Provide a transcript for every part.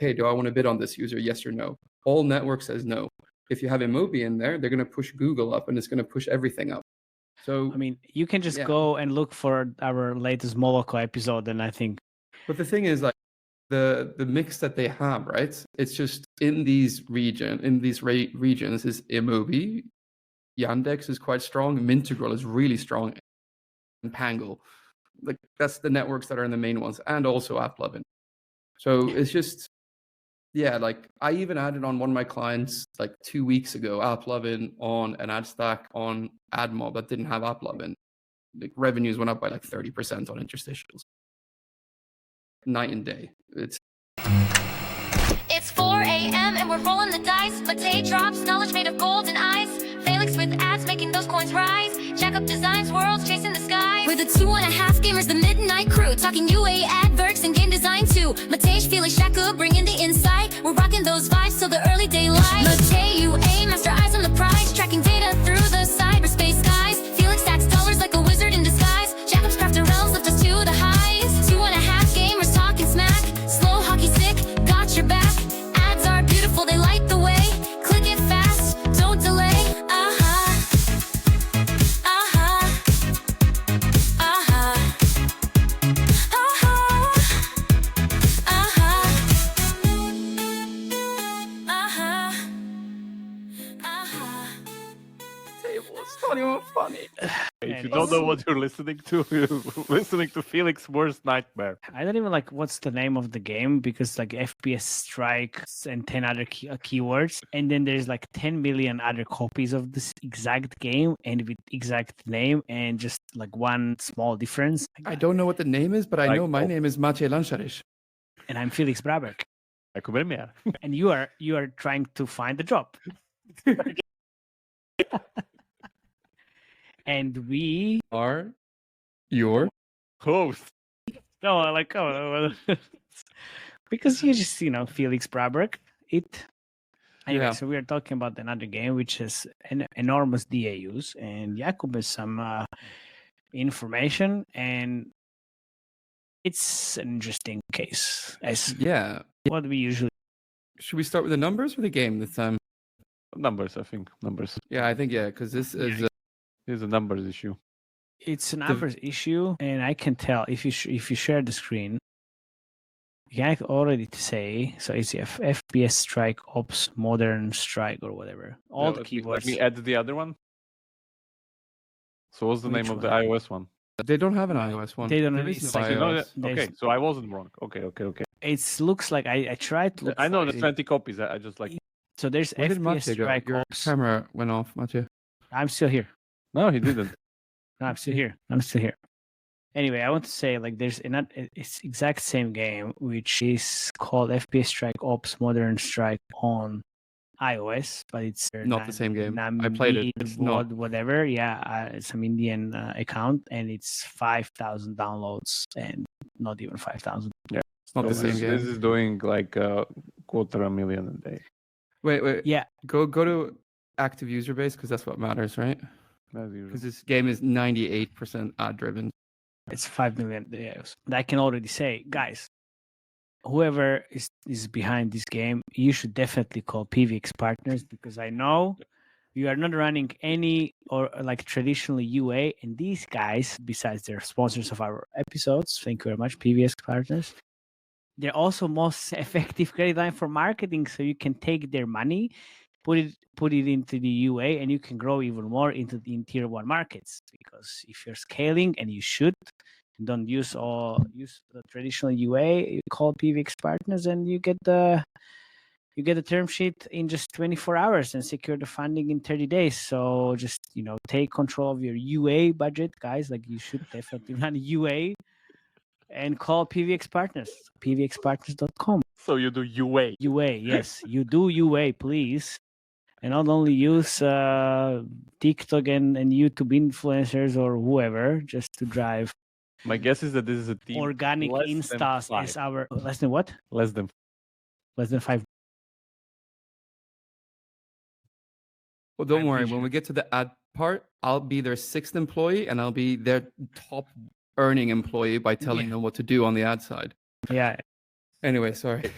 hey, do I want to bid on this user? Yes or no. All network says no. If you have Emobi in there, they're going to push Google up and it's going to push everything up. So I mean, you can just go and look for our latest Moloko episode, and I think. But the thing is, like, the mix that they have, right? It's just in these regions is Emobi, Yandex is quite strong, Mintegral is really strong, and Pangle. Like, that's the networks that are in the main ones, and also AppLovin. So it's just, yeah, like I even added on one of my clients like 2 weeks ago, AppLovin on an ad stack on AdMob that didn't have AppLovin. Like, revenues went up by like 30% on interstitials. Night and day. It's 4 a.m. and we're rolling the dice. Matei drops knowledge made of golden eyes. Felix with ads making those coins rise. Jack up designs, worlds chasing the sky. We're the 2.5 gamers, the midnight crew. Talking UA adverts and game design too. Matei, Felix, Shaka bringing the insight. We're rocking those vibes till the early daylight. Matei, UA, master eyes on the prize. Tracking data through the cyberspace skies. Felix stacks dollars like a wizard in disguise. Jack up's crafted realms lift us to the highs. 2.5 gamers talking smack. Slow hockey stick, got your back. Ads are beautiful, they light the way. Click it fast, don't delay. It's not even funny. If you don't know what you're listening to, you're listening to Felix's worst nightmare. I don't even like what's the name of the game, because like FPS Strike and 10 other keywords, and then there's like 10 million other copies of this exact game and with exact name and just like one small difference. I don't know what the name is, but I know my name is Maciej Lanszarish. And I'm Felix Braberg. And you are trying to find the job. And we are your host. No, like because you just Felix Braberg. Anyway, so we are talking about another game which has an enormous DAUs, and Jakub has some information, and it's an interesting case. What we usually. Should we start with the numbers or the game this time? Numbers, I think. Numbers. Yeah, I think because this is. It's a numbers issue. It's a numbers issue, and I can tell if you share the screen, you can already say, so it's FPS Strike Ops Modern Strike or whatever. All the keywords. Let me add the other one. So what's the name of the iOS one? They don't have an iOS one. They don't have iOS. Okay, so I wasn't wrong. Okay. It looks like I tried to. I know the 20 copies. I just like. So there's FPS Strike Ops. Your camera went off, Maciej. I'm still here. No, he didn't. No, I'm still here. Anyway, I want to say it's exact same game, which is called FPS Strike Ops Modern Strike on iOS, but it's not the same game. I played it. It's not. Whatever. Yeah, it's some Indian account, and it's 5,000 downloads, and not even 5,000. Yeah, it's not the same game. This is doing like 250,000 a day. Wait. Yeah. Go to active user base, because that's what matters, right? Because this game is 98% ad driven. It's 5 million videos. I can already say, guys, whoever is behind this game, you should definitely call PVX partners, because I know you are not running any or like traditional UA, and these guys, besides they're sponsors of our episodes, thank you very much, PVX partners. They're also most effective credit line for marketing, so you can take their money, put it into the UA, and you can grow even more into the tier 1 markets. Because if you're scaling, and you should, don't use the traditional UA, you call PVX partners, and you get the term sheet in just 24 hours and secure the funding in 30 days. So just take control of your UA budget, guys. Like, you should definitely run UA and call PVX partners, pvxpartners.com. So you do UA. UA, yes, you do UA, please. And not only use TikTok and YouTube influencers or whoever just to drive. My guess is that this is a team. Organic instas as our less than what? Less than 5. Well, don't worry. When we get to the ad part, I'll be their 6th employee, and I'll be their top earning employee by telling them what to do on the ad side. Yeah. Anyway, sorry.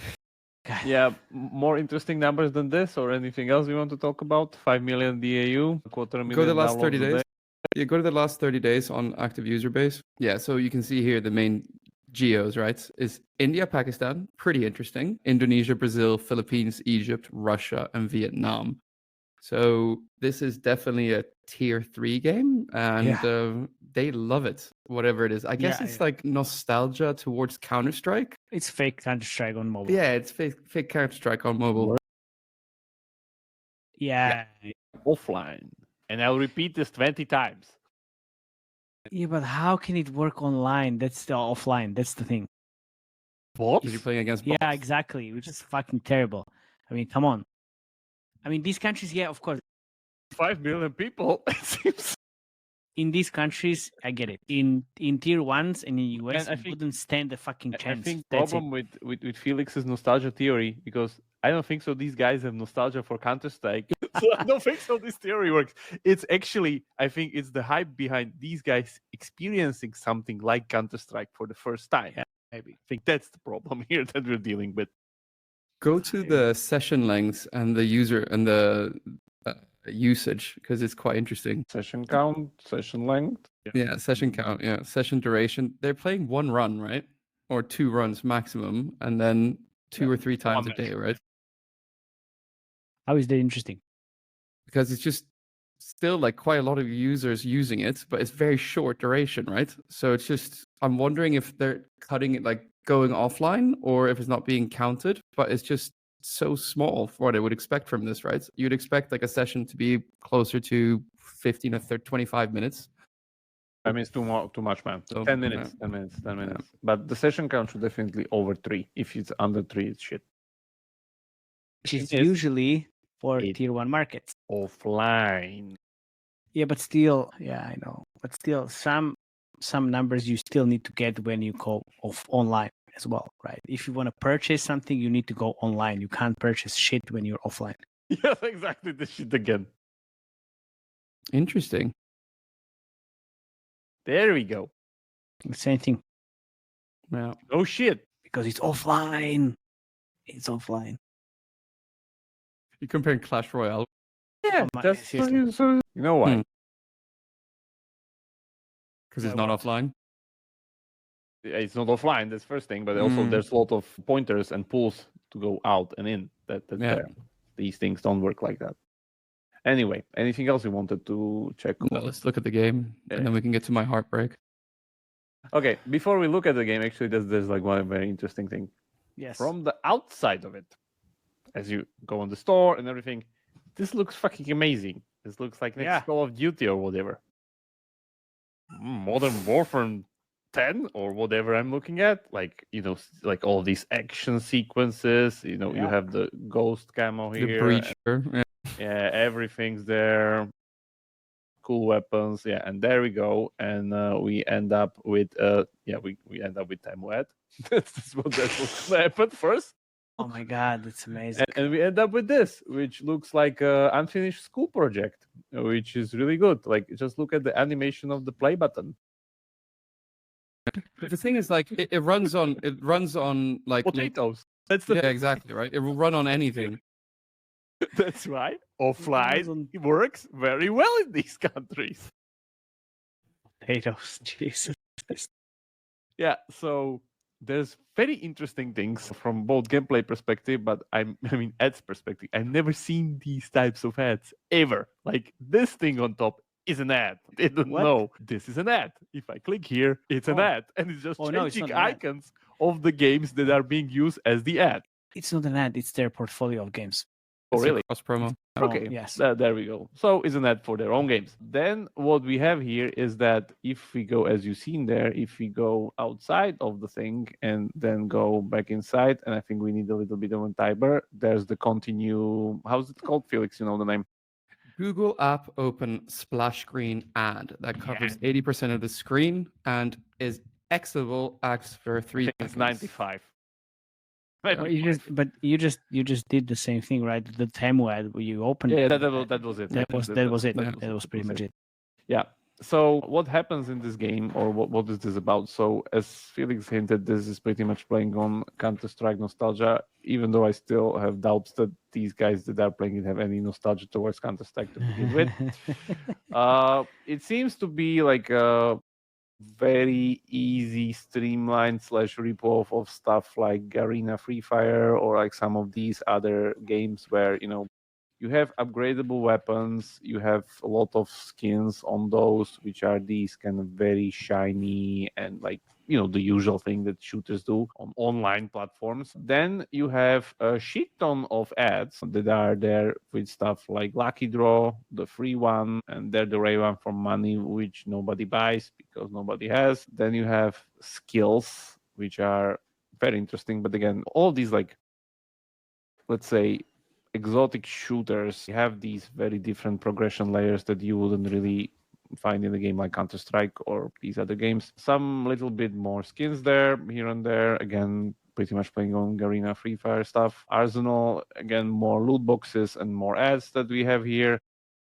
Yeah, more interesting numbers than this or anything else you want to talk about? 5 million DAU, quarter million Go to the last downloads 30 a days. day. Yeah, go to the last 30 days on active user base. Yeah, so you can see here the main geos, right? Is India, Pakistan, pretty interesting. Indonesia, Brazil, Philippines, Egypt, Russia, and Vietnam. So this is definitely a tier 3 game, and they love it, whatever it is. I guess it's like nostalgia towards Counter-Strike. It's fake Counter-Strike on mobile. Yeah, it's fake Counter-Strike on mobile. Yeah. Offline. And I'll repeat this 20 times. Yeah, but how can it work online? That's the offline. That's the thing. Bots? You're playing against bots. Yeah, exactly. Which is fucking terrible. I mean, come on. I mean, these countries, yeah, of course. 5 million people, it seems. In these countries, I get it. In tier ones and in US, I I think- wouldn't stand the fucking chance. I think That's problem with Felix's nostalgia theory, because I don't think so these guys have nostalgia for Counter-Strike. So I don't think so this theory works. It's actually, I think it's the hype behind these guys experiencing something like Counter-Strike for the first time. Yeah, maybe. I think that's the problem here that we're dealing with. Go to the session lengths and the user and the usage, because it's quite interesting. Session count, session length. Yeah, session count. Yeah, session duration. They're playing one run, right? Or 2 runs maximum, and then 2 or 3 times a match. day, right? How is that interesting? Because it's just still like quite a lot of users using it, but it's very short duration, right? So it's just, I'm wondering if they're cutting it, like going offline, or if it's not being counted, but it's just so small for what I would expect from this, right? You'd expect like a session to be closer to 15 or 25 minutes. I mean, it's too much, man. So, 10 minutes, 10 minutes, 10 minutes. But the session count should definitely over 3. If it's under 3, it's shit. Which is Yes. usually for It- tier 1 markets. Offline. Yeah, but still, yeah, I know. But still, some numbers you still need to get when you go off online as well, right? If you want to purchase something, you need to go online. You can't purchase shit when you're offline. Yes, exactly. This shit again. Interesting. There we go. Same thing, Yeah. Oh shit. because it's offline. It's offline. You're comparing Clash Royale. Yeah, my- that's seriously. so you know why? Because it's Yeah, not what? offline. It's not offline. That's first thing, but also there's a lot of pointers and pulls to go out and in. That's Yeah. there. These things don't work like that. Anyway, anything else you wanted to check? Well, let's look at the game, and then we can get to my heartbreak. Okay, before we look at the game, actually, there's like one very interesting thing. Yes. From the outside of it, as you go on the store and everything, this looks fucking amazing. This looks like next Yeah. Call of Duty or whatever. Modern Warfare 10 or whatever I'm looking at. Like, like all these action sequences. You Yeah. have the ghost camo The here. Breacher. Yeah. Yeah, everything's there. Cool weapons. Yeah, and there we go. And we end up with we end up with Temuet. that's what's gonna happen first. Oh my god, that's amazing. And we end up with this, which looks like an unfinished school project, which is really good. Like, just look at the animation of the play button. But the thing is, like, it runs on like Potatoes. That's the yeah, exactly, right. It will run on anything. That's right. Offline on- it works very well in these countries. Potatoes, Jesus. Yeah, so there's very interesting things from both gameplay perspective, but I mean ads perspective. I've never seen these types of ads ever. Like, this thing on top is an ad. They don't What? know this is an ad. If I click here, it's an Oh. ad, and it's just Oh, no, it's changing not an ad. icons of the games that are being used as the ad. It's not an ad, it's their portfolio of games. Oh, It's a really? cross promo. Okay, yes. there we go. So it's an ad for their own games. Then what we have here is that if we go, as you've seen there, if we go outside of the thing and then go back inside, and I think we need a little bit of a timer, there's the continue, how's it called, Felix? You know the name? Google App Open splash screen ad that covers 80% of the screen and is exitable acts for 3 It's seconds. 95. Well, you just did the same thing, right? The Temu ad where you opened. Yeah, that was it. That was it. Yeah. That was pretty much it. Yeah. So what happens in this game, or what is this about? So as Felix hinted, this is pretty much playing on Counter-Strike nostalgia, even though I still have doubts that these guys that are playing it have any nostalgia towards Counter-Strike to begin with. It seems to be like a very easy, streamlined / ripoff of stuff like Arena Free Fire or like some of these other games where, you know, you have upgradable weapons, you have a lot of skins on those, which are these kind of very shiny and like, you know, the usual thing that shooters do on online platforms. Then you have a shit ton of ads that are there with stuff like Lucky Draw, the free one, and they're the rare one for money, which nobody buys because nobody has. Then you have skills, which are very interesting. But again, all these, like, let's say, exotic shooters have these very different progression layers that you wouldn't really find in a game like Counter-Strike or these other games. Some little bit more skins there, here and there. Again, pretty much playing on Arena Free Fire stuff. Arsenal, again, more loot boxes and more ads that we have here.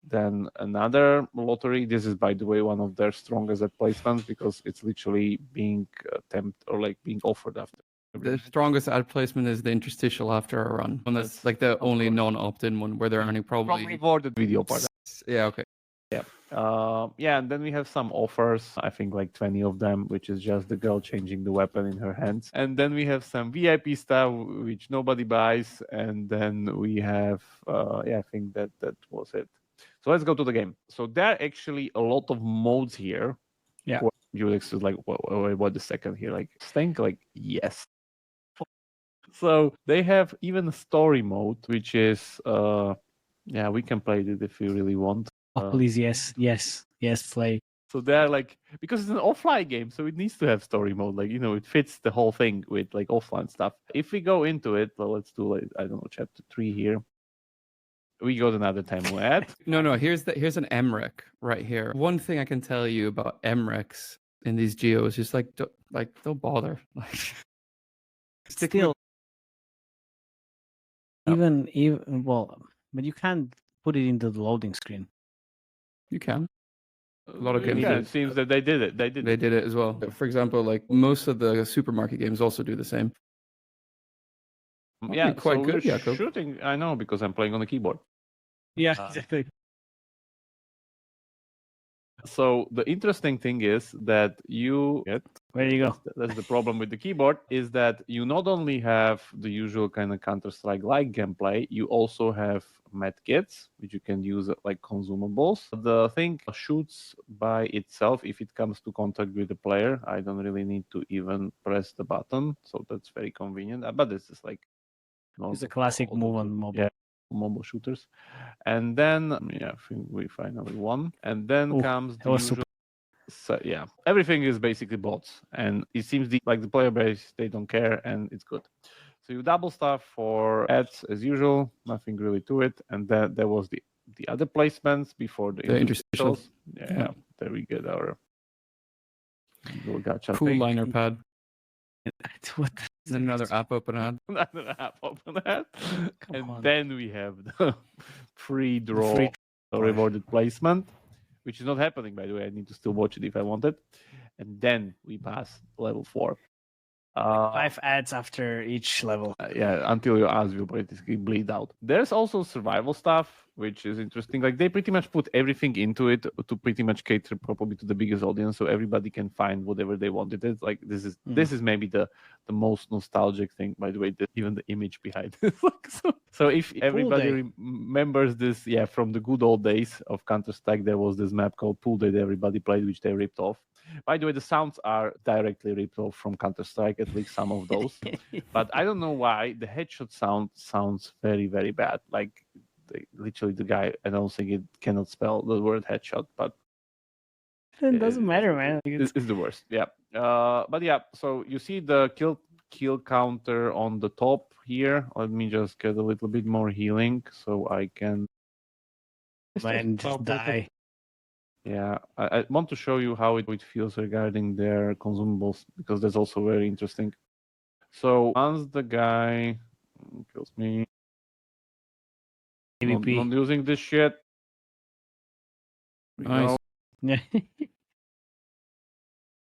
Then another lottery. This is, by the way, one of their strongest ad placements because it's literally being attempted or like being offered after. The strongest ad placement is the interstitial after a run. One that's like the only non-opt-in one where they're earning probably rewarded video part. Yeah, okay. Yeah. Yeah, and then we have some offers, I think like 20 of them, which is just the girl changing the weapon in her hands. And then we have some VIP stuff, which nobody buys. And then we have, yeah, I think that was it. So let's go to the game. So there are actually a lot of modes here. Yeah. Ulix is like, what the second here? Like, think like, yes. So they have even a story mode, which is, yeah, we can play it if we really want. Oh, please, yes, play. So they're like, because it's an offline game, so it needs to have story mode. Like, you know, it fits the whole thing with like offline stuff. If we go into it, well, let's do like, I don't know, chapter 3 here. We got another time ad. No, here's an MREC right here. One thing I can tell you about MRECs in these geos is don't bother. Like, Still, even well, but you can't put it into the loading screen. You can. A lot of games. Yeah, it seems that they did it. They did it as well. For example, like most of the supermarket games also do the same. Yeah, quite so good. we're Yeah, shooting. I know because I'm playing on the keyboard. Yeah, exactly. So the interesting thing is that you get. Where you go? That's the problem with the keyboard, is that you not only have the usual kind of Counter-Strike like gameplay, you also have medkits, which you can use like consumables. The thing shoots by itself if it comes to contact with the player. I don't really need to even press the button, so that's very convenient. But this is like It's a classic move on mobile. Yeah, mobile shooters. And then, yeah, I think we finally won. And then comes the usual. So yeah, everything is basically bots, and it seems like the player base, they don't care, and it's good. So you double stuff for ads as usual, nothing really to it. And then there was the other placements before the interstitials. Yeah, there we get our little gacha cool thing. liner pad. What? Then another app open ad. Another app open ad. Then we have the free draw rewarded placement, which is not happening, by the way. I need to still watch it if I want it. And then we pass level 4. 5 ads after each level. Yeah, until your ads will basically bleed out. There's also survival stuff, which is interesting. Like, they pretty much put everything into it to pretty much cater probably to the biggest audience, so everybody can find whatever they want. It is like this is maybe the most nostalgic thing, by the way. Even the image behind it. So if everybody remembers this, yeah, from the good old days of Counter-Strike, there was this map called Pool that everybody played, which they ripped off. By the way, the sounds are directly ripped off from Counter-Strike, at least some of those. But I don't know why the headshot sounds very, very bad. Like, literally the guy announcing it cannot spell the word headshot, but it doesn't matter, man. It's the worst. Yeah. But yeah, so you see the kill counter on the top here. Let me just get a little bit more healing so I can just die. Yeah, I want to show you how it feels regarding their consumables, because that's also very interesting. So once the guy kills me, PvP. not using this shit. Nice. Yeah.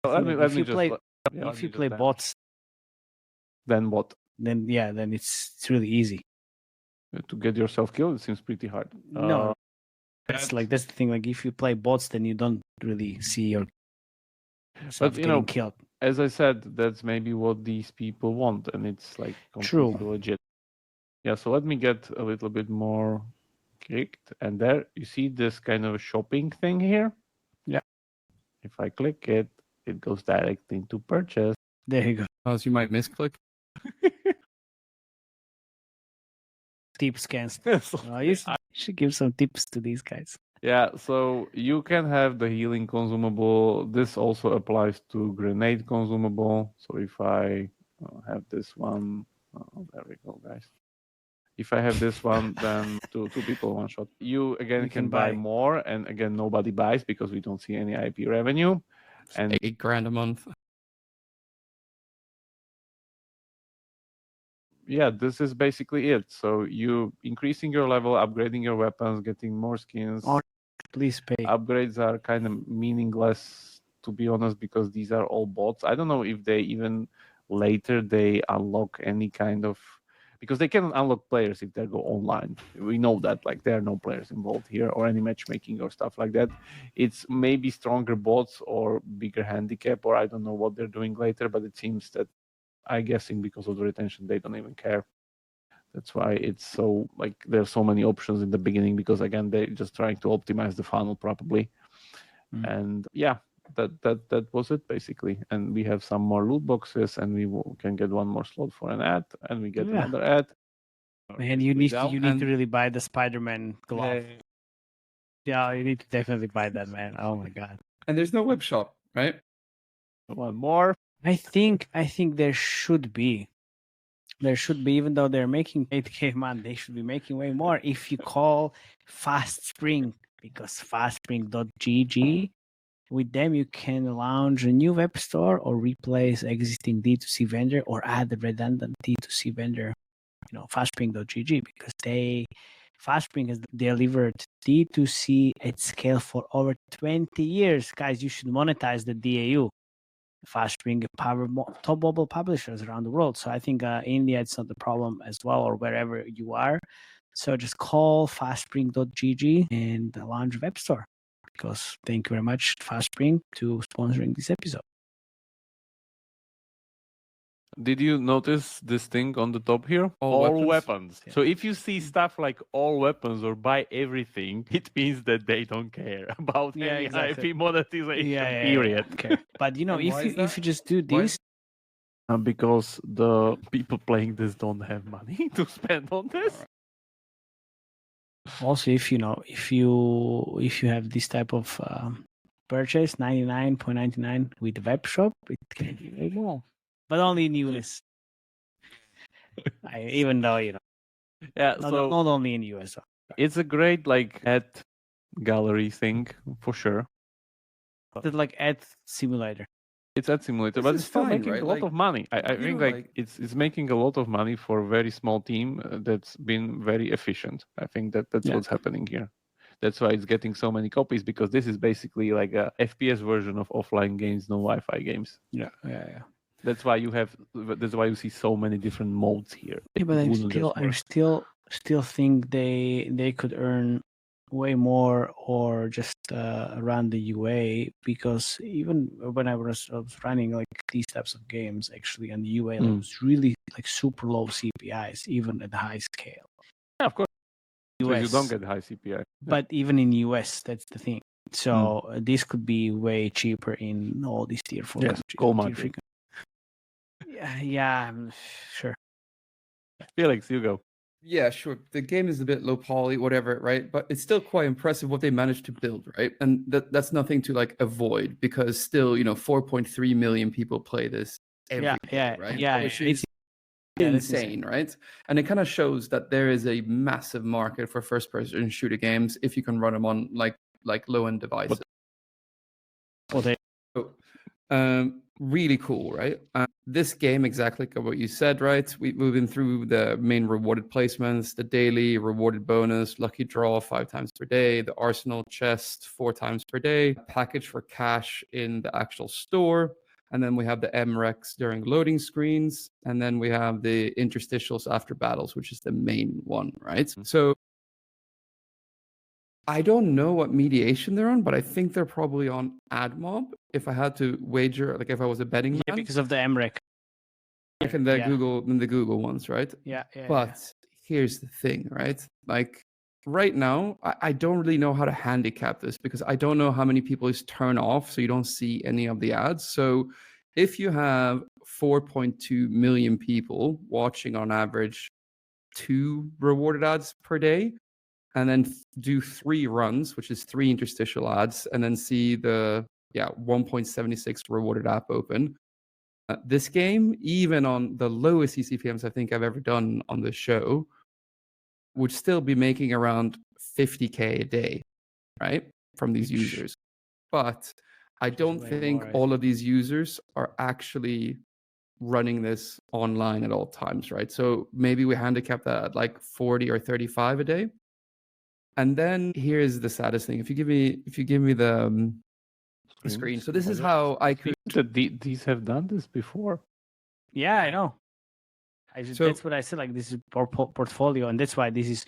Let me if you just play, let me if you just play answer. bots, Then what? then it's really easy. To get yourself killed, it seems pretty hard. No, that's the thing. Like if you play bots, then you don't really see yourself getting killed. As I said, that's maybe what these people want, and it's like completely legit. Yeah, so let me get a little bit more clicked, and there you see this kind of shopping thing here. Yeah. If I click it, it goes directly into purchase. There you go. As you might misclick. Tip scans. You should give some tips to these guys. Yeah, so you can have the healing consumable. This also applies to grenade consumable. So if I have this one, there we go, guys. If I have this one, then two people one shot. You again can buy more, and again nobody buys because we don't see any IP revenue. And $8,000 a month. yeah, this is basically it. So you increasing your level, upgrading your weapons, getting more skins. Please pay. Upgrades are kind of meaningless, to be honest, because these are all bots. I don't know if they even later they unlock any kind of, because they can unlock players if they go online. We know that, like, there are no players involved here or any matchmaking or stuff like that. It's maybe stronger bots or bigger handicap, or I don't know what they're doing later, but it seems that I'm guessing because of the retention, they don't even care. That's why it's so, like, there's so many options in the beginning, because again, they're just trying to optimize the funnel properly. And yeah, that was it basically. And we have some more loot boxes, and we can get one more slot for an ad, and we get another ad. Man, you need to really buy the Spider-Man glove. Yeah, you need to definitely buy that, man. Oh my god. And there's no web shop, right? One more. I think there should be. There should be, even though they're making 8K a month, they should be making way more if you call Fast Spring, because fastspring.gg, with them you can launch a new web store or replace existing D2C vendor or add a redundant D2C vendor, fastspring.gg, because Fastspring has delivered D2C at scale for over 20 years. Guys, you should monetize the DAU. Fastspring power top mobile publishers around the world. So I think India, it's not the problem as well, or wherever you are. So just call fastspring.gg and launch a web store. Because thank you very much, Fastspring, to sponsoring this episode. Did you notice this thing on the top here? All weapons. Yeah. So if you see stuff like all weapons or buy everything, it means that they don't care about any IP monetization, period. Okay. But if you just do this, because the people playing this don't have money to spend on this. Also, if you have this type of purchase, 99.99 with the web shop, it can be way more. But only in US. Even though, not only in US. It's a great, like, ad gallery thing, for sure. It's like ad simulator. It's ad simulator, but it's still making a lot of money. I think it's making a lot of money for a very small team that's been very efficient. I think that's what's happening here. That's why it's getting so many copies, because this is basically like a FPS version of offline games, no Wi-Fi games. Yeah. That's why you see so many different modes here. Yeah, but I still think they could earn way more, or just run the UA, because even when I was running like these types of games, actually, and the UA it was really like super low CPIs, even at the high scale. Yeah, of course. US, so you don't get high CPI. But even in US, that's the thing. So this could be way cheaper in all these tier 4 countries. Gold market. Yeah, sure. Felix, you go. Yeah, sure. The game is a bit low poly, whatever, right? But it's still quite impressive what they managed to build, right? And that's nothing to like avoid, because still, 4.3 million people play this every day, right? Yeah, which is insane, right? And it kind of shows that there is a massive market for first-person shooter games if you can run them on like low-end devices. Really cool, right? this game, exactly like what you said, right? We've been through the main rewarded placements, the daily rewarded bonus, lucky draw 5 times per day, the arsenal chest 4 times per day, package for cash in the actual store. And then we have the MREX during loading screens. And then we have the interstitials after battles, which is the main one, right? So I don't know what mediation they're on, but I think they're probably on AdMob. If I had to wager, like if I was a betting man, because of the MREC. and the Google ones, right? But here's the thing, right? Like right now, I don't really know how to handicap this because I don't know how many people is turn off, so you don't see any of the ads. So if you have 4.2 million people watching on average 2 rewarded ads per day, and then do 3 runs, which is 3 interstitial ads, and then see the 1.76 rewarded app open. This game, even on the lowest CCPMs I think I've ever done on the show, would still be making around 50K a day, right, from these users. But I don't think all of these users are actually running this online at all times, right? So maybe we handicap that at like 40 or 35 a day. And then here's the saddest thing. If you give me the screen. So this is how I could. These have done this before. Yeah, I know. That's what I said. Like this is portfolio, and that's why this is.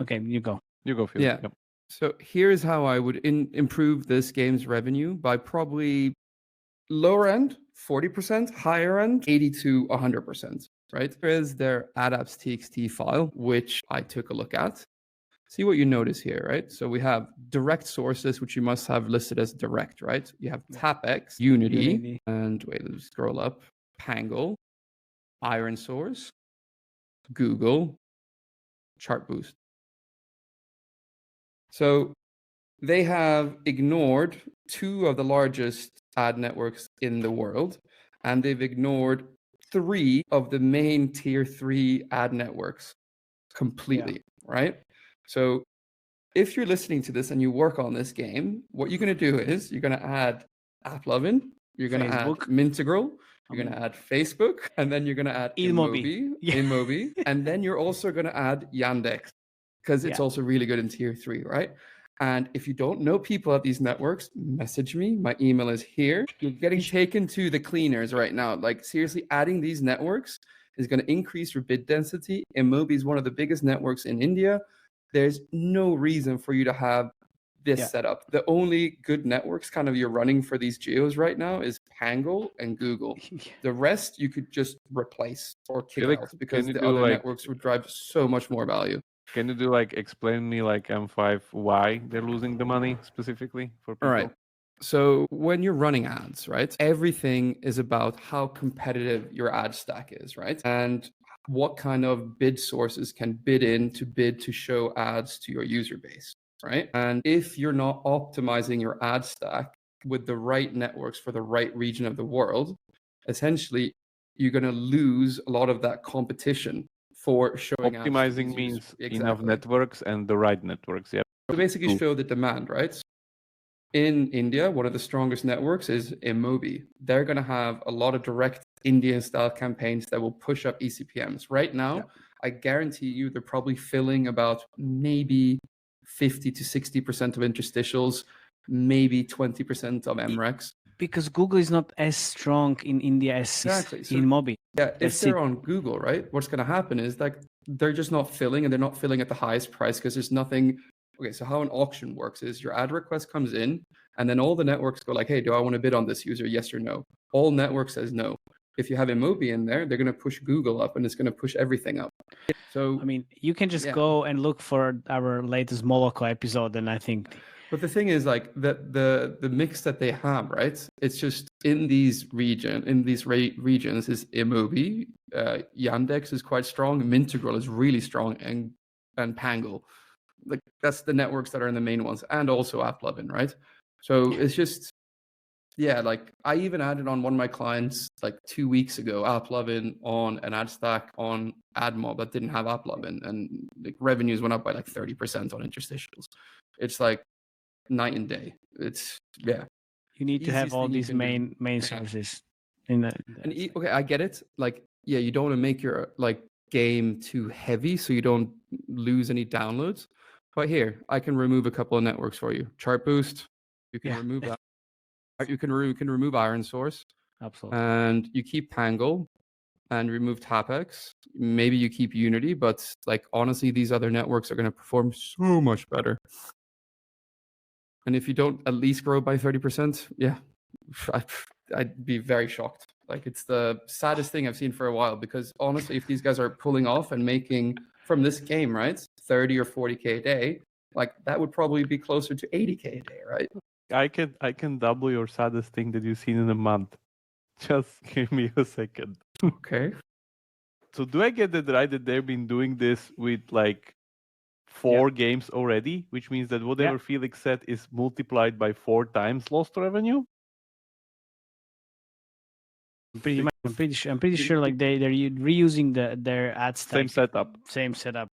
Okay, you go. You go, Phil. Yeah. Yep. So here's how I would improve this game's revenue by probably lower end 40%, higher end 80 to 100%. Right? There is their adapts.txt file, which I took a look at. See what you notice here, right? So we have direct sources, which you must have listed as direct, right? You have TapX, Unity, and wait, let's scroll up. Pangle, Iron Source, Google, Chartboost. So they have ignored 2 of the largest ad networks in the world, and they've ignored 3 of the main tier 3 ad networks completely, right? So if you're listening to this and you work on this game, what you're going to do is you're going to add AppLovin, you're going to add Mintegral, you're going to add Facebook, and then you're going to add Inmobi, and then you're also going to add Yandex because it's also really good in tier 3, right? And if you don't know people at these networks, message me. My email is here. You're getting taken to the cleaners right now. Like seriously, adding these networks is going to increase your bid density. Inmobi is one of the biggest networks in India. There's no reason for you to have this setup. The only good networks kind of you're running for these geos right now is Pangle and Google. The rest you could just replace or kick out because the other networks would drive so much more value. Can you do explain me M5 why they're losing the money specifically for people? All right. So when you're running ads, right, everything is about how competitive your ad stack is, right? And what kind of bid sources can bid to show ads to your user base, right? And if you're not optimizing your ad stack with the right networks for the right region of the world, essentially you're going to lose a lot of that competition for showing ads. Optimizing means enough networks and the right networks. Yeah. So basically show the demand, right? In India, one of the strongest networks is Inmobi. They're going to have a lot of direct Indian-style campaigns that will push up eCPMs. Right now, I guarantee you they're probably filling about maybe 50 to 60% of interstitials, maybe 20% of MREX. Because Google is not as strong in India as in Mobi. Yeah, if they're on Google, right, what's going to happen is they're just not filling, and they're not filling at the highest price because there's nothing. Okay, so how an auction works is your ad request comes in, and then all the networks go like, hey, do I want to bid on this user? Yes or no. All network says no. If you have Inmobi in there, they're going to push Google up, and it's going to push everything up. So I mean, you can just go and look for our latest Moloko episode, and I think. But the thing is, the mix that they have, right? It's just in these regions is Inmobi, Yandex is quite strong, Mintegral is really strong, and Pangle. Like that's the networks that are in the main ones, and also AppLovin, right? So it's just, I even added on one of my clients 2 weeks ago, AppLovin on an ad stack on AdMob that didn't have AppLovin, and revenues went up by 30% on interstitials. It's night and day. It's You need to have all these main sources. And okay, I get it. Like, yeah, you don't want to make your like game too heavy so you don't lose any downloads. But here, I can remove a couple of networks for you. Chart Boost, you can remove that. You can remove Iron Source, absolutely, and you keep Pangle and remove Tapex. Maybe you keep Unity, but like honestly, these other networks are going to perform so much better. And if you don't at least grow by 30%, yeah, I'd be very shocked. Like, it's the saddest thing I've seen for a while, because honestly, if these guys are pulling off and making from this game, right, 30 or 40K a day, like that would probably be closer to 80K a day, right? I can double your saddest thing that you've seen in a month. Just give me a second. Okay. So do I get it right that they've been doing this with like 4 games already, which means that whatever Felix said is multiplied by 4 times lost revenue? Pretty much, I'm pretty sure like they're reusing their ad stack. Same setup.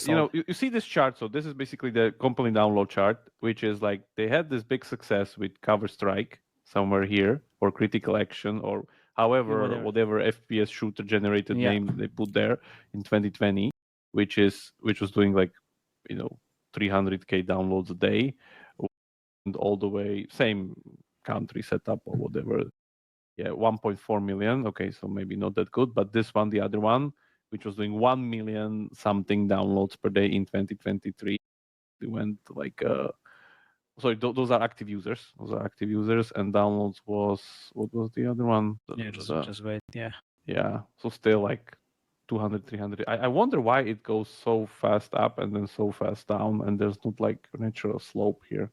You see this chart. So this is basically the company download chart, which is like they had this big success with Counter-Strike somewhere here, or Critical Action, or however whatever FPS shooter generated name they put there in 2020, which was doing like 300K downloads a day, and all the way same country setup or whatever. Yeah, 1.4 million. Okay, so maybe not that good, but this one, the other one, which was doing 1 million something downloads per day in 2023, we went like sorry, those are active users. And downloads was, what was the other one? Just wait. Yeah, so still like 200, 300. I wonder why it goes so fast up and then so fast down, and there's not like a natural slope here.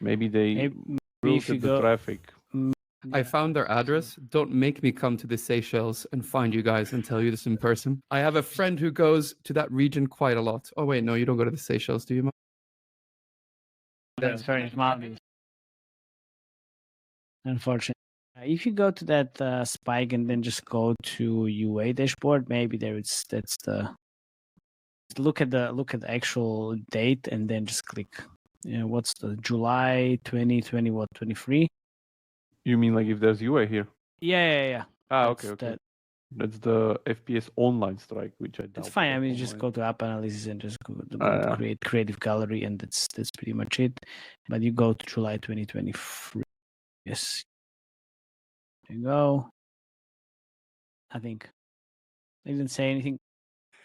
Maybe they look at the traffic. I found their address. Don't make me come to the Seychelles and find you guys and tell you this in person. I have a friend who goes to that region quite a lot. Oh wait, no, you don't go to the Seychelles, do you? That's very smart. Unfortunately, if you go to that spike and then just go to UA dashboard, maybe that's the look at the actual date and then just click. What's the July 2020? What 23? You mean like if there's UA here? Yeah. Okay. That's the FPS online strike, which I doubt. It's fine. I mean, just go to app analysis and just go to create creative gallery, and that's pretty much it. But you go to July 2023. Yes. There you go. I think I didn't say anything.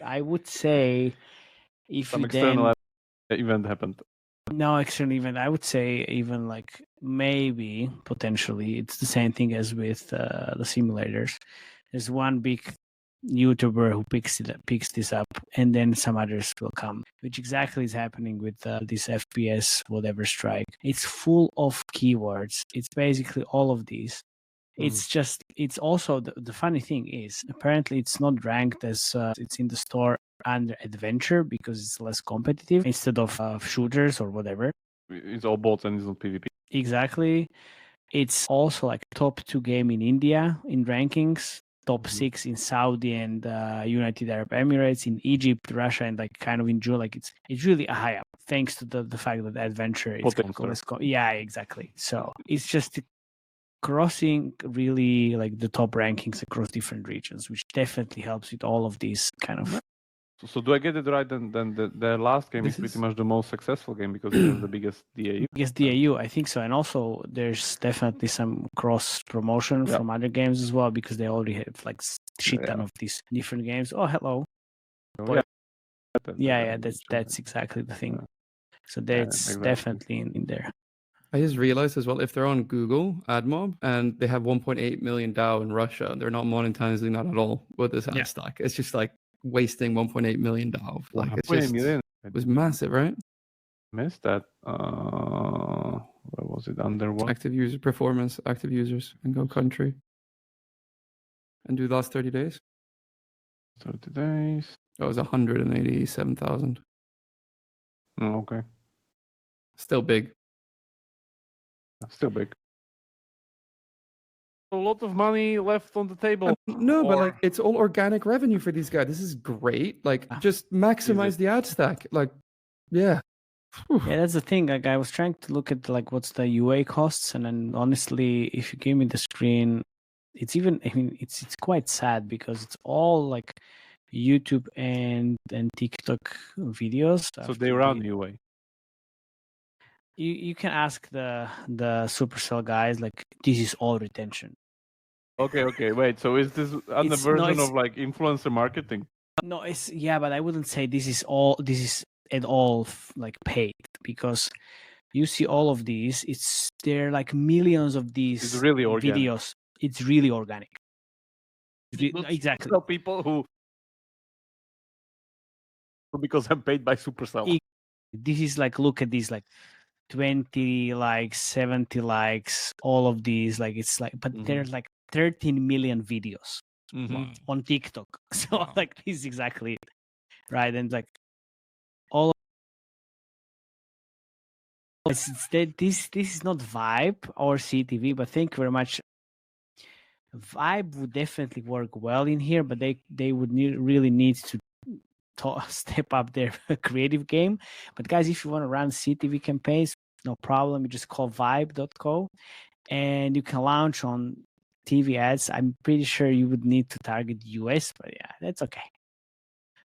I would say if some you external event happened. No external event. I would say even like maybe potentially it's the same thing as with the simulators. There's one big YouTuber who picks this up, and then some others will come, which exactly is happening with this FPS whatever strike. It's full of keywords. It's basically all of these. It's also the funny thing is apparently it's not ranked as it's in the store under adventure because it's less competitive instead of shooters or whatever. It's all bots and it's not PvP. Exactly. It's also like top 2 game in India in rankings, top 6 in Saudi and United Arab Emirates, in Egypt, Russia, and like kind of in June. Like it's really a high up thanks to the fact that adventure is yeah, exactly. So it's just crossing really like the top rankings across different regions, which definitely helps with all of these kind of. So do I get it right? Then the last game is pretty much the most successful game because it has the biggest DAU. Biggest DAU, I think so, and also there's definitely some cross promotion from other games as well because they already have like shit ton of these different games. Oh, hello. That's exactly the thing. So that's definitely in there. I just realized as well, if they're on Google AdMob and they have 1.8 million DAU in Russia, they're not monetizing that at all with this ad stack. It's just like wasting 1.8 million DAU. Like it was massive, right? Missed that. Where was it? Under what? Active user performance, active users, and go country. And do the last 30 days. 30 days. That was 187,000. Oh, okay. Still big. Still big. A lot of money left on the table. But like it's all organic revenue for these guys. This is great. Like just maximize the ad stack. Like, yeah. Yeah, that's the thing. Like I was trying to look at like what's the UA costs, and then honestly, if you give me the screen, it's even. I mean, it's quite sad because it's all like YouTube and TikTok videos. So they run UA. You can ask the Supercell guys like this is all retention. Okay, wait. So is this on the version of like influencer marketing? No, it's but I wouldn't say this is at all like paid, because you see all of these. There are like millions of these It's really organic. videos. It's really organic. Exactly. Tell people who because I'm paid by Supercell. This is like, look at these, like 20 likes, 70 likes, all of these. Like it's like, but there's like 13 million videos on TikTok. So like this is exactly it, right? And like all. This is not Vibe or CTV, but thank you very much. Vibe would definitely work well in here, but they would really need to step up their creative game. But guys, if you want to run CTV campaigns, no problem. You just call vibe.co and you can launch on TV ads. I'm pretty sure you would need to target US, but yeah, that's okay.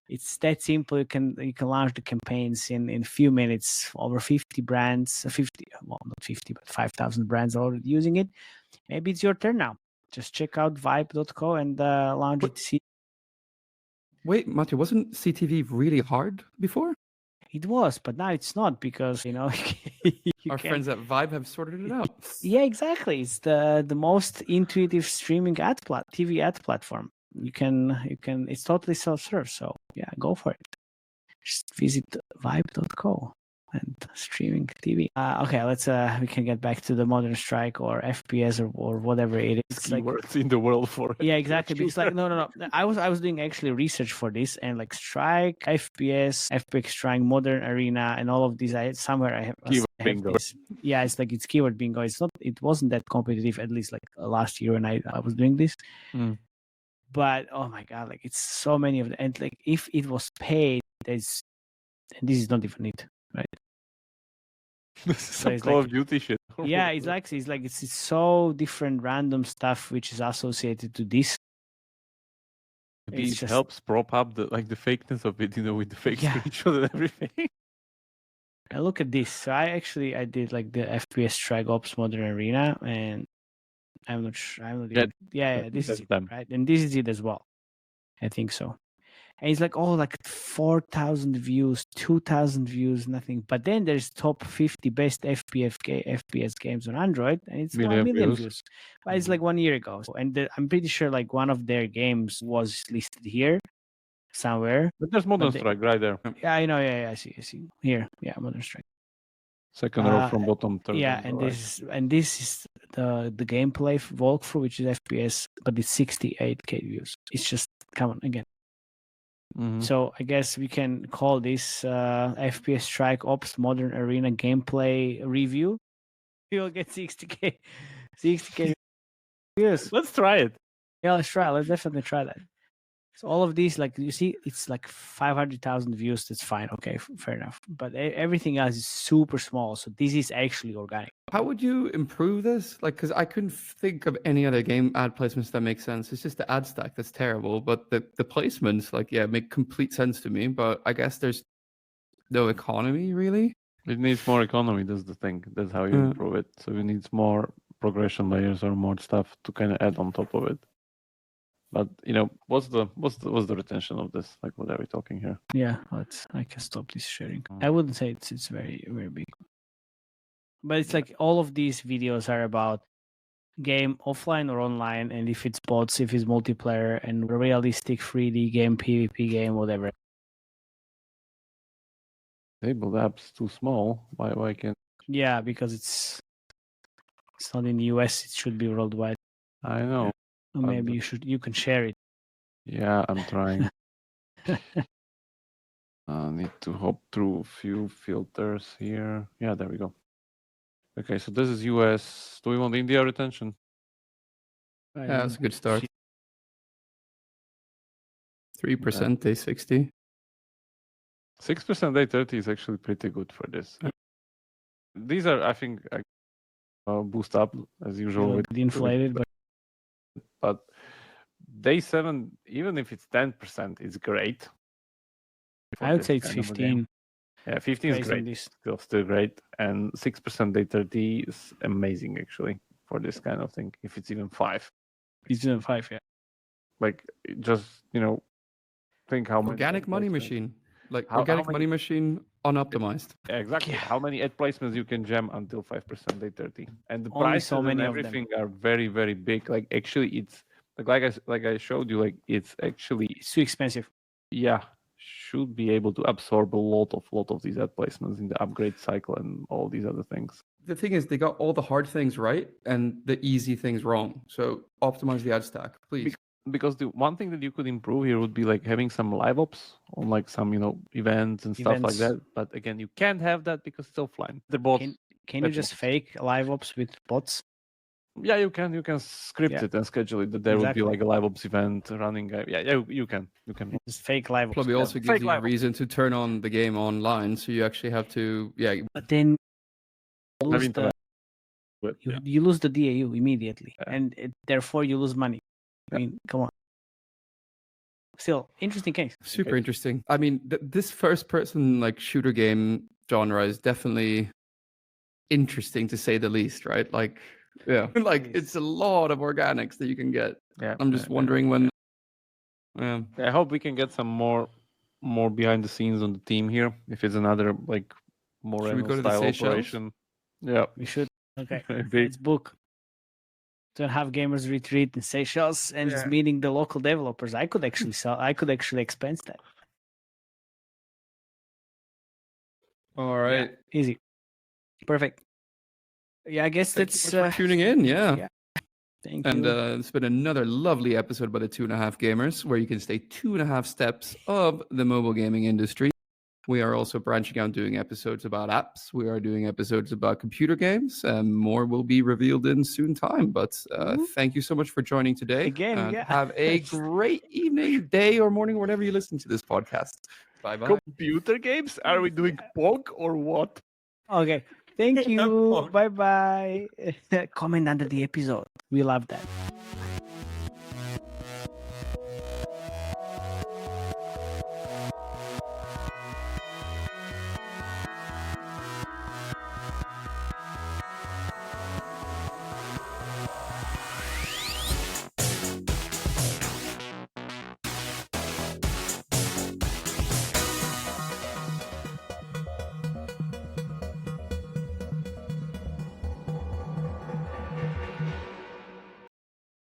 It's that simple. You can launch the campaigns in a few minutes. Over 50 brands, 50, well, not 50, but 5,000 brands are already using it. Maybe it's your turn now. Just check out vibe.co and launch it. Wait, Matthew, wasn't CTV really hard before? It was, but now it's not, because our friends at Vibe have sorted it out. Yeah, exactly. It's the most intuitive streaming TV ad platform. You can it's totally self-serve. So yeah, go for it. Just visit vibe.co and streaming TV. Okay, let's we can get back to the Modern Strike or FPS or whatever it is. It's like words in the world for it. Yeah, exactly. Because like no. I was doing actually research for this, and like Strike, FPS, FPX Strike, Modern Arena, and all of these. I have keyword bingo. Yeah, it's like it's keyword bingo. It wasn't that competitive, at least like last year when I was doing this. But oh my god, like it's so many of them, and like if it was paid, and this is not even it, right? This is some Call of Duty shit. Yeah, it's so different random stuff which is associated to this. Maybe it helps prop up the fakeness of it, with the fake screenshot and everything. And look at this. So I did like the FPS Strike Ops Modern Arena, and I'm not sure. This is it, right? And this is it as well. I think so. And it's like like 4,000 views, 2,000 views, nothing. But then there's top 50 best FPS games on Android, and it's 1 million views. But it's like 1 year ago. And I'm pretty sure like one of their games was listed here somewhere. But there's Modern Strike right there. Yeah, I know. Yeah, I see. Here, yeah, Modern Strike. Second row from bottom, third. Yeah, and this is the gameplay walkthrough, which is FPS, but it's 68K views. It's just, come on again. So I guess we can call this FPS Strike Ops Modern Arena gameplay review. You'll get 60K views. Let's try it. Yeah, let's try. Let's definitely try that. So all of these, like you see, it's like 500,000 views. That's fine. Okay, fair enough. But everything else is super small. So this is actually organic. How would you improve this? Like, because I couldn't think of any other game ad placements that make sense. It's just the ad stack that's terrible. But the placements, make complete sense to me. But I guess there's no economy, really. It needs more economy. That's the thing. That's how you improve it. So it needs more progression layers or more stuff to kind of add on top of it. But what's the retention of this? Like, what are we talking here? Yeah, I can stop this sharing. I wouldn't say it's very, very big. But it's like all of these videos are about game offline or online, and if it's bots, if it's multiplayer, and realistic 3D game, PvP game, whatever. Table app's too small. Why can't? Yeah, because it's not in the US. It should be worldwide. I know. Or maybe you can share it. Yeah, I'm trying. Need to hop through a few filters here. Yeah, there we go. Okay, so this is US. Do we want India retention? Yeah, that's a good start. 3% day 60. 6% day 30 is actually pretty good for this. These are, I think, boost up as usual. With inflated, but day 7, even if it's 10%, it's great. I would say it's 15. Yeah, 15 is based on great. this. Still great. And 6% day 30 is amazing, actually, for this kind of thing. If it's even 5. It's even 5, yeah. Like, just, think how many Organic ad money placements- machine. Like How organic many- money machine unoptimized. Yeah, exactly. Yeah. How many ad placements you can jam until 5% day 30? And the Only prices so many and of them. everything are very, very big. Like, actually, it's like I showed you, like, it's actually, It's too expensive. yeah, should be able to absorb a lot of these ad placements in the upgrade cycle and all these other things. The thing is, they got all the hard things right and the easy things wrong. So optimize the ad stack, please. Because the one thing that you could improve here would be like having some LiveOps on like some events and stuff like Events. that. But again, you can't have that because it's offline. The bots. Can you just fake LiveOps with bots? Yeah, you can script Yeah. it and schedule it that there Exactly. would be like a LiveOps event running. Yeah, you can. Just fake LiveOps. Probably also fake gives you a live. reason to turn on the game online. So you actually have to, But then you lose Having the, But, yeah. you lose the DAU immediately, Yeah. and therefore you lose money. I Yeah. mean, come on. Still, interesting case. super interesting. I mean, this first-person like shooter game genre is definitely interesting to say the least, right? Like, yeah, like it's a lot of organics that you can get. Yeah, I'm just wondering when. I hope we can get some more behind the scenes on the team here. If it's another like more Should we go to the style Seychelles? operation. Yeah, We should. Okay, maybe. let's book. To have gamers retreat in Seychelles and just meeting the local developers. I could actually sell. I could actually expense that. All right. Yeah, easy. Perfect. Yeah, I guess Thank you that's much for tuning in. Yeah. yeah. Thank And you. it's been another lovely episode by the 2.5 Gamers, where you can stay 2.5 steps of the mobile gaming industry. We are also branching out doing episodes about apps. We are doing episodes about computer games, and more will be revealed in soon time. But thank you so much for joining today. Again, and yeah. have a great evening, day, or morning, whenever you listen to this podcast. Bye-bye. Computer games? Are we doing Pong or what? Okay. Thank you. Bye bye. Comment under the episode. We love that.